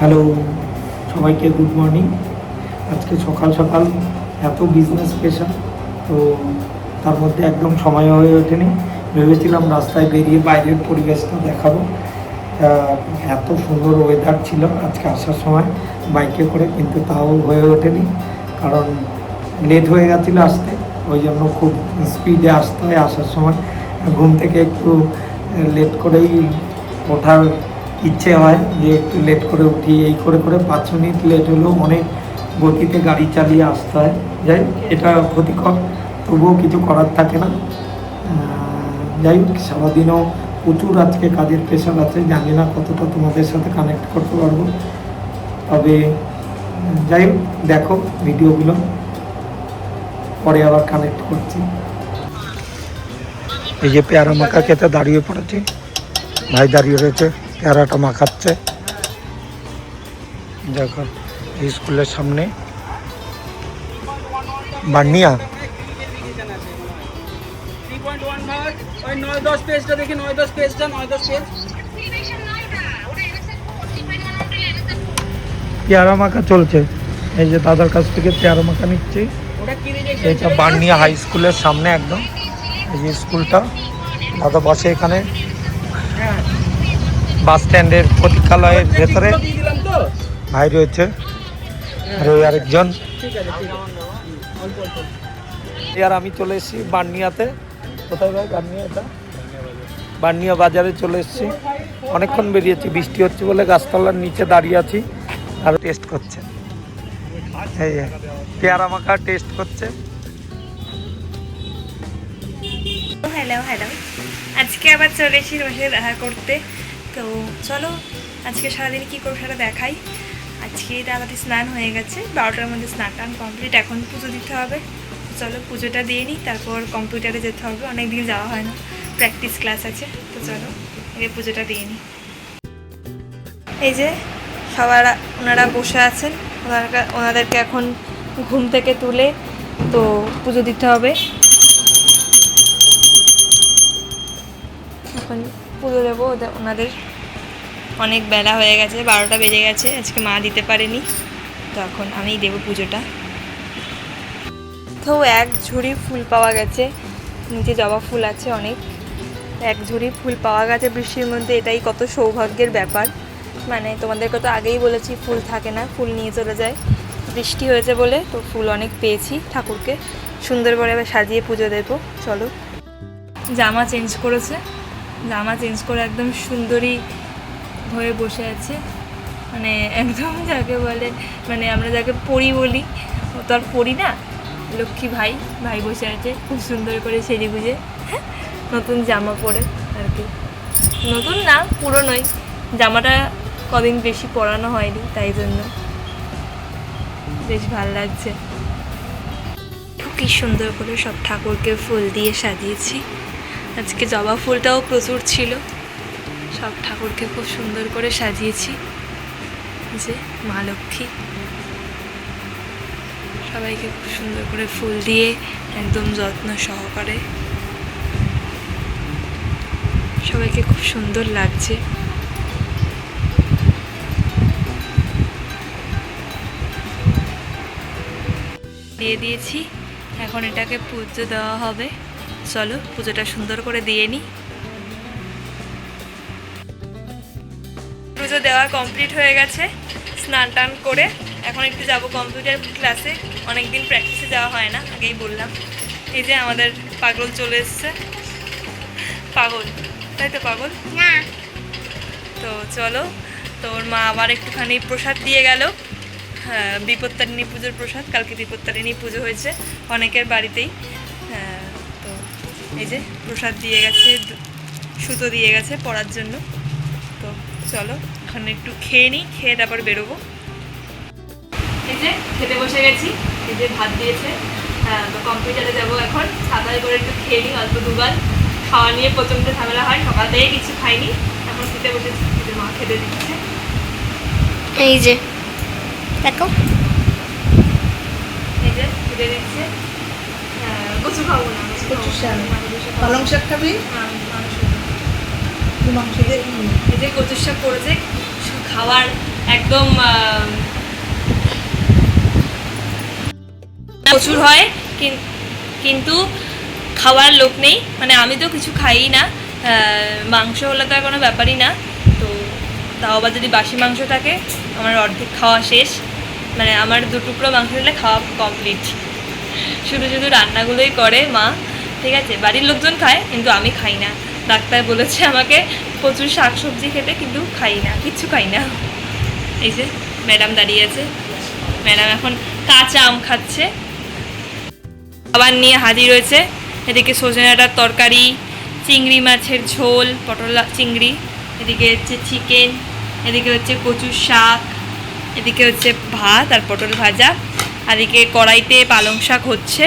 Hello, সবাইকে good morning. আজকে সকাল সকাল এত বিজনেস প্রেশার, তো তার মধ্যে একদম সময় হয়ে ওঠেনি। ভেবেছিলাম রাস্তায় বেরিয়ে বাইরের পরিবেশটা দেখাবো। এত সুন্দর ওয়েদার ছিল আজকে আসার সময় বাইকে করে, কিন্তু তাও হয়ে ওঠেনি, কারণ লেট হয়ে গেছিলো আসতে। ওই জন্য খুব স্পিডে আসতে হয় আসার সময়। ঘুম থেকে একটু লেট করেই ওঠার ইচ্ছে হয়, যে একটু লেট করে উঠি। এই করে করে 5 মিনিট লেট হলেও অনেক গতিতে গাড়ি চালিয়ে আসতে হয়। যাই হোক, এটা ক্ষতিকর, তবুও কিছু করার থাকে না। যাই হোক, সারাদিনও প্রচুর আজকে কাজের প্রেশার আছে। জানি না কতটা তোমাদের সাথে কানেক্ট করতে পারবো, তবে যাই হোক, দেখো ভিডিওগুলো, পরে আবার কানেক্ট করছি। এই যে পেয়ারা মাখা খেতে দাঁড়িয়ে পড়েছে, ভাই দাঁড়িয়ে রয়েছে, পেয়ারাটা মাখাচ্ছে। দেখো এই স্কুলের সামনে বানিয়া। পেয়ারা মাখা চলছে, এই যে দাদার কাছ থেকে পেয়ারা মাখা নিচ্ছি। এটা বানিয়া হাই স্কুলের সামনে একদম, এই যে স্কুলটা। দাদা বসে এখানে বাস স্ট্যান্ডের প্রতীক্ষালয়ের ভেতরে, ভাই রয়েছে আর ওই আরেকজন। আর আমি চলে এসেছি বার্নিয়াতে। কোথায় ভাই বার্নিয়া? এটা বার্নিয়া বাজারে চলে এসেছি। অনেকক্ষণ বেরিয়েছি, বৃষ্টি হচ্ছে বলে গাছতলার নিচে দাঁড়িয়ে আছি। আর টেস্ট করছে, এই পেয়ারা মাখা টেস্ট করছে। হ্যালো হ্যালো, আজকে আবার চলে এসেছি তোমার সাথে দেখা করতে। তো চলো আজকে সারাদিন কী করবো সেটা দেখাই। আজকে তাড়াতাড়ি স্নান হয়ে গেছে, 12টার মধ্যে স্নান টান কমপ্লিট। এখন পুজো দিতে হবে, চলো পুজোটা দিয়ে নিই, তারপর কম্পিউটারে যেতে হবে। অনেক দিন যাওয়া হয় না, প্র্যাকটিস ক্লাস আছে। তো চলো আগে পুজোটা দিয়ে নিই। এই যে সবার ওনারা বসে আছেন, ওনাদেরকে এখন ঘুম থেকে তুলে তো পুজো দিতে হবে। এখন পুজো দেবো ওনাদের। অনেক বেলা হয়ে গেছে, 12টা বেজে গেছে। আজকে মা দিতে পারেনি, তো এখন আমিই দেবো পুজোটা। তো এক ঝুড়ি ফুল পাওয়া গেছে, নিচে জবা ফুল আছে অনেক। এক ঝুড়ি ফুল পাওয়া গেছে বৃষ্টির মধ্যে, এটাই কত সৌভাগ্যের ব্যাপার। মানে তোমাদেরকে তো আগেই বলেছি ফুল থাকে না, ফুল নিয়ে চলে যায়। বৃষ্টি হয়েছে বলে তো ফুল অনেক পেয়েছি। ঠাকুরকে সুন্দর করে সাজিয়ে পুজো দেবো। চলো, জামা চেঞ্জ করেছে, জামা চেঞ্জ করে একদম সুন্দরী হয়ে বসে আছে। মানে একদম যাকে বলে, মানে আমরা যাকে পরি বলি, ও তো আর পরি না, লক্ষ্মী ভাই। ভাই বসে আছে খুব সুন্দর করে সেজে গুজে, নতুন জামা পরে আর কি। নতুন না, পুরনোই। জামাটা কদিন বেশি পরানো হয়নি, তাই জন্য বেশ ভালো লাগছে। কি সুন্দর করে সব ঠাকুরকে ফুল দিয়ে সাজিয়েছি। আজকে জবা ফুলটাও প্রচুর ছিল। সব ঠাকুরকে খুব সুন্দর করে সাজিয়েছি, যে মা লক্ষ্মী। সবাইকে খুব সুন্দর করে ফুল দিয়ে একদম যত্ন সহকারে, সবাইকে খুব সুন্দর লাগছে। দিয়ে দিয়েছি, এখন এটাকে পুজো দেওয়া হবে। চলো পুজোটা সুন্দর করে দিয়ে নিই। পুজো দেওয়া কমপ্লিট হয়ে গেছে, স্নান টান করে এখন একটু যাবো কম্পিউটার ক্লাসে। অনেকদিন প্র্যাকটিসে যাওয়া হয় না, আগেই বললাম। এই যে আমাদের পাগল চলে এসছে। পাগল, তাই তো পাগল না? তো চলো, তোর মা আবার একটুখানি প্রসাদ দিয়ে গেল। হ্যাঁ, বিপত্তারিণী পুজোর প্রসাদ। কালকে বিপত্তারিণী পুজো হয়েছে অনেকের বাড়িতেই। হ্যাঁ, তো এই যে প্রসাদ দিয়ে গেছে, সুতো দিয়ে গেছে পরার জন্য। তো চলো এখন একটু খেয়ে নিই, খেয়ে তারপর বেরোবো। এই যে খেতে বসে গেছি, এই যে ভাত দিয়েছে। হ্যাঁ, তো কম্পিউটারে যাবো এখন। তাড়াতাড়ি করে একটু খেয়ে নিই, অল্প দুবার। খাওয়া নিয়ে প্রচণ্ড ঝামেলা হয়, সকাল থেকে কিছু খাইনি, এখন খেতে বসেছি। মা খেতে দিচ্ছে, এই যে দেখো, এই যে খেতে দিচ্ছে। কচু খাবো না, পালং শাক খাবি? এই যে কচুর শাক করেছে, খাওয়ার একদম প্রচুর হয়, কিন্তু খাওয়ার লোক নেই। মানে আমি তো কিছু খাই না, মাংস হলে তো আর কোনো ব্যাপারই না। তো তাও আবার যদি বাসি মাংস থাকে, আমার অর্ধেক খাওয়া শেষ। মানে আমার 2 টুকরো মাংস দিলে খাওয়া কমপ্লিট। শুধু শুধু রান্নাগুলোই করে মা, ঠিক আছে। বাড়ির লোকজন খায়, কিন্তু আমি খাই না। ডাক্তার বলেছে আমাকে প্রচুর শাকসবজি খেতে, কিন্তু খাই না, কিচ্ছু খাই না। এই যে ম্যাডাম দাঁড়িয়ে আছে, ম্যাডাম এখন কাঁচা আম খাচ্ছে। খাবার নিয়ে হাজির হয়েছে, এদিকে সজনে ডাঁটার তরকারি, চিংড়ি মাছের ঝোল, পটল চিংড়ি, এদিকে হচ্ছে চিকেন, এদিকে হচ্ছে কচুর শাক, এদিকে হচ্ছে ভাত আর পটল ভাজা, আর এদিকে কড়াইতে পালং শাক হচ্ছে।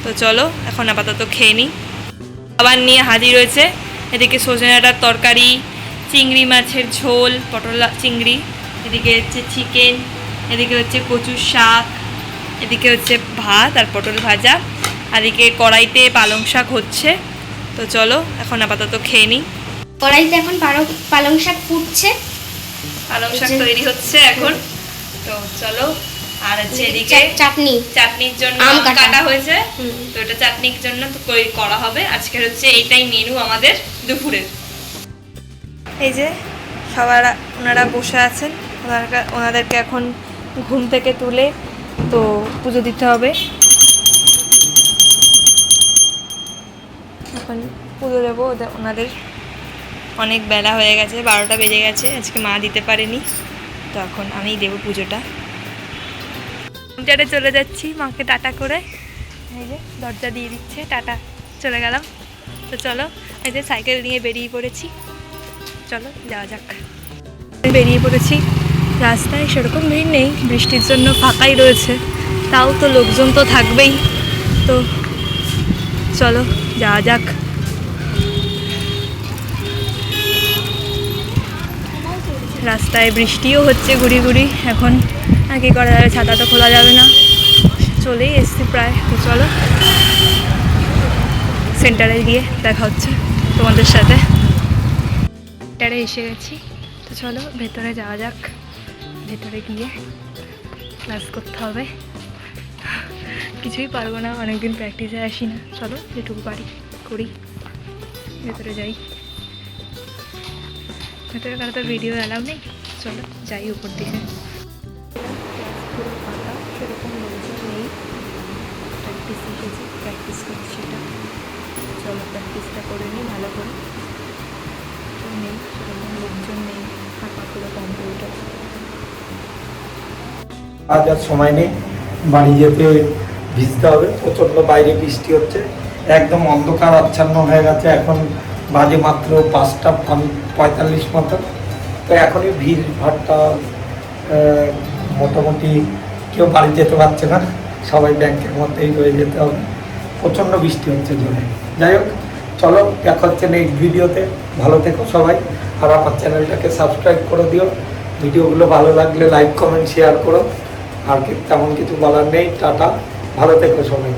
তো চলো এখন আপাতত খেয়ে নিই। খাবার নিয়ে হাজির হয়েছে, এদিকে সজনে ডাঁটার তরকারি, চিংড়ি মাছের ঝোল, পটল চিংড়ি, এদিকে হচ্ছে চিকেন, এদিকে হচ্ছে কচুর শাক, এদিকে হচ্ছে ভাত আর পটল ভাজা, আর এদিকে কড়াইতে পালং শাক হচ্ছে। তো চলো এখন আপাতত খেয়ে নিই। কড়াইতে এখন পালং শাক ফুটছে, পালং শাক তৈরি হচ্ছে এখন। তো চলো, আর হচ্ছে এদিকে চাটনির জন্য আম কাটা হয়েছে। তো এটা চাটনির জন্য তো করা হবে। আজকের হচ্ছে এইটাই মেনু আমাদের দুপুরের। এই যে সবার ওনারা বসে আছেন, ওনাদেরকে এখন ঘুম থেকে তুলে তো পুজো দিতে হবে। এখন পুজো দেবো ওনাদের। অনেক বেলা হয়ে গেছে, 12টা বেজে গেছে, আজকে মা দিতে পারেনি, তো এখন আমিই দেবো পুজোটা। কাউন্টারে চলে যাচ্ছি মাকে টাটা করে। এই যে দরজা দিয়ে দিচ্ছে, টাটা, চলে গেলাম। তো চলো, এই যে সাইকেল নিয়ে বেরিয়ে পড়েছি, চলো যাওয়া যাক। বেরিয়ে পড়েছি, রাস্তায় সেরকম ভিড় নেই, বৃষ্টির জন্য ফাঁকাই রয়েছে, তাও তো লোকজন তো থাকবেই। তো চলো যাওয়া যাক। রাস্তায় বৃষ্টিও হচ্ছে গুড়ি গুড়ি। এখন আর কি করা যাবে, ছাতা তো খোলা যাবে না, চলেই এসছি প্রায়। তো চলো সেন্টারে গিয়ে দেখা হচ্ছে তোমাদের সাথে। সেন্টারে এসে গেছি, তো চলো ভেতরে যাওয়া যাক। ভেতরে গিয়ে ক্লাস করতে হবে, কিছুই পারবো না, অনেকদিন প্র্যাকটিসে আসি না। চলো যেটুকু পারি করি, ভেতরে যাই। ভেতরে কারো তো ভিডিও অ্যালাউ নেই, চলো যাই উপর দিকে। পুরো ফাঁকা, সেরকম লোকজন নেই, প্র্যাকটিস এসেছি, প্র্যাকটিস করছি। এটা চলো প্র্যাকটিসটা করে নিই ভালো করে। নেই সেরকম লোকজন নেই, ফাঁকা পুরো কম্পিউটার। আজ আর সময় নেই, বাড়ি যেতে ভিজতে হবে। প্রচণ্ড বাইরে বৃষ্টি হচ্ছে, একদম অন্ধকার আচ্ছন্ন হয়ে গেছে। এখন বাজে মাত্র 5:45 মতো। তো এখনই ভিড় ভাড়টা মোটামুটি কেউ বাড়ি যেতে পারছে না, সবাই ব্যাংকের মধ্যেই রয়ে যেতে হবে। প্রচণ্ড বৃষ্টি হচ্ছে জোরে। যাই হোক, চলো দেখা হচ্ছে নেক্সট ভিডিওতে। ভালো থেকো সবাই, আর আমার চ্যানেলটাকে সাবস্ক্রাইব করে দিও। ভিডিওগুলো ভালো লাগলে লাইক কমেন্ট শেয়ার করো। আর তেমন কিছু বলার নেই, টাটা, ভালো থেকো সবাই।